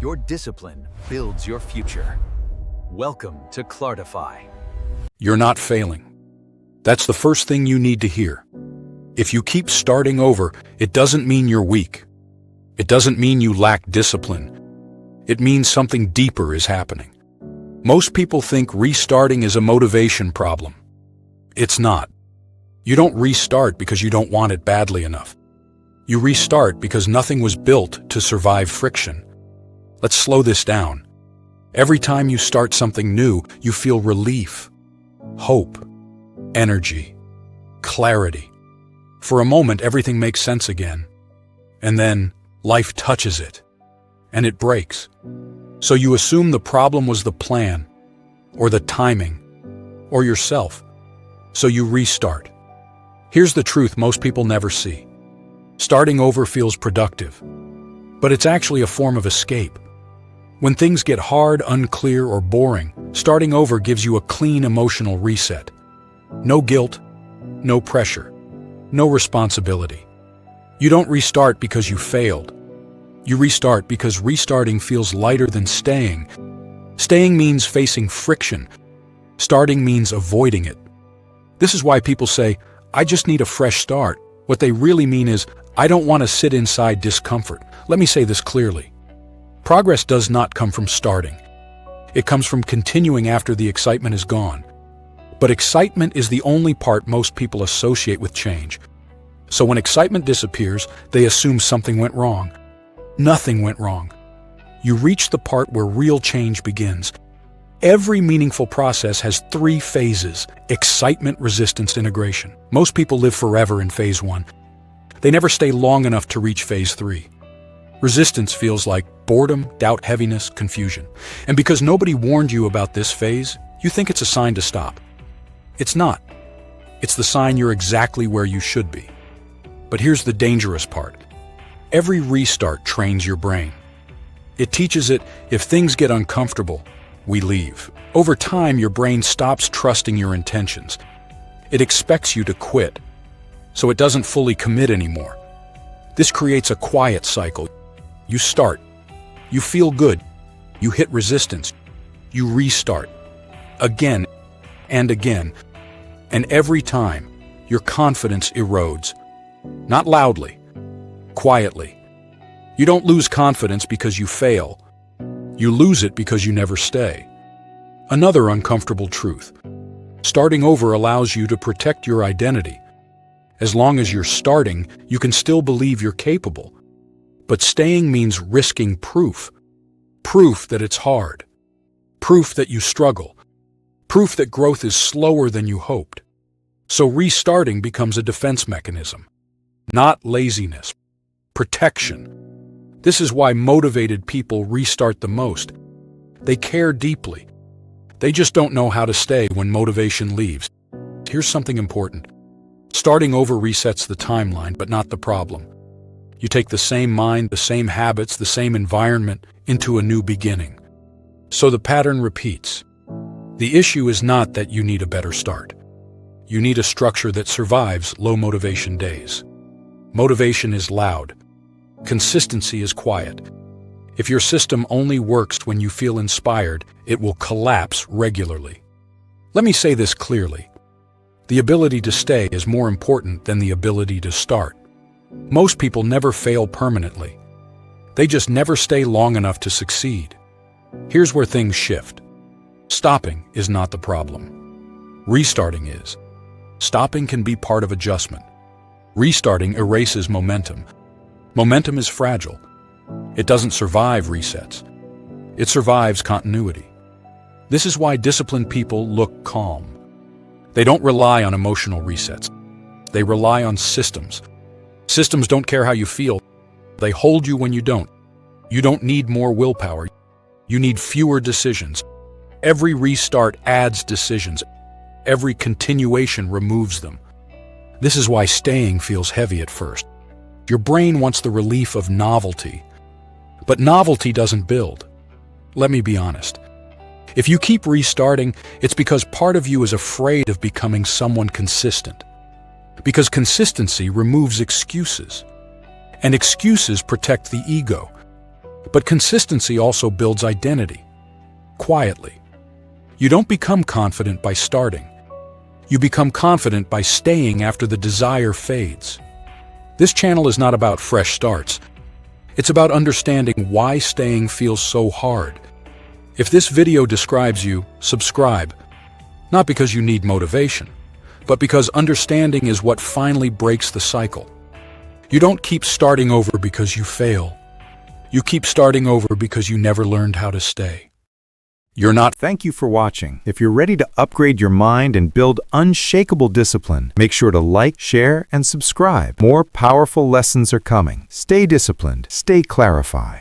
Your discipline builds your future. Welcome to Clartify. You're not failing. That's the first thing you need to hear. If you keep starting over, it doesn't mean you're weak. It doesn't mean you lack discipline. It means something deeper is happening. Most people think restarting is a motivation problem. It's not. You don't restart because you don't want it badly enough. You restart because nothing was built to survive friction. Let's slow this down. Every time you start something new, you feel relief, hope, energy, clarity. For a moment, everything makes sense again. And then life touches it, and it breaks. So you assume the problem was the plan, or the timing, or yourself. So you restart. Here's the truth most people never see. Starting over feels productive, but it's actually a form of escape. When things get hard, unclear, or boring, starting over gives you a clean emotional reset. No guilt, no pressure, no responsibility. You don't restart because you failed. You restart because restarting feels lighter than staying. Staying means facing friction. Starting means avoiding it. This is why people say, "I just need a fresh start." What they really mean is, "I don't want to sit inside discomfort." Let me say this clearly. Progress does not come from starting. It comes from continuing after the excitement is gone. But excitement is the only part most people associate with change. So when excitement disappears, they assume something went wrong. Nothing went wrong. You reach the part where real change begins. Every meaningful process has 3 phases: excitement, resistance, integration. Most people live forever in phase 1. They never stay long enough to reach phase 3. Resistance feels like boredom, doubt, heaviness, confusion. And because nobody warned you about this phase, you think it's a sign to stop. It's not. It's the sign you're exactly where you should be. But here's the dangerous part. Every restart trains your brain. It teaches it, if things get uncomfortable, we leave. Over time, your brain stops trusting your intentions. It expects you to quit, so it doesn't fully commit anymore. This creates a quiet cycle. You start. You feel good. You hit resistance. You restart. Again and again. And every time, your confidence erodes. Not loudly. Quietly. You don't lose confidence because you fail. You lose it because you never stay. Another uncomfortable truth. Starting over allows you to protect your identity. As long as you're starting, you can still believe you're capable. But staying means risking proof. Proof that it's hard. Proof that you struggle. Proof that growth is slower than you hoped. So restarting becomes a defense mechanism. Not laziness. Protection. This is why motivated people restart the most. They care deeply. They just don't know how to stay when motivation leaves. Here's something important. Starting over resets the timeline, but not the problem. You take the same mind, the same habits, the same environment into a new beginning. So the pattern repeats. The issue is not that you need a better start. You need a structure that survives low motivation days. Motivation is loud. Consistency is quiet. If your system only works when you feel inspired, it will collapse regularly. Let me say this clearly. The ability to stay is more important than the ability to start. Most people never fail permanently. They just never stay long enough to succeed. Here's where things shift. Stopping is not the problem. Restarting is. Stopping can be part of adjustment. Restarting erases momentum. Momentum is fragile. It doesn't survive resets. It survives continuity. This is why disciplined people look calm. They don't rely on emotional resets. They rely on systems. Systems don't care how you feel. They hold you when you don't. You don't need more willpower. You need fewer decisions. Every restart adds decisions. Every continuation removes them. This is why staying feels heavy at first. Your brain wants the relief of novelty. But novelty doesn't build. Let me be honest. If you keep restarting, it's because part of you is afraid of becoming someone consistent. Because consistency removes excuses. And excuses protect the ego. But consistency also builds identity, quietly. You don't become confident by starting. You become confident by staying after the desire fades. This channel is not about fresh starts. It's about understanding why staying feels so hard. If this video describes you, subscribe. Not because you need motivation, but because understanding is what finally breaks the cycle. You don't keep starting over because you fail. You keep starting over because you never learned how to stay. You're not. Thank you for watching. If you're ready to upgrade your mind and build unshakable discipline, make sure to like, share, and subscribe. More powerful lessons are coming. Stay disciplined. Stay clarify.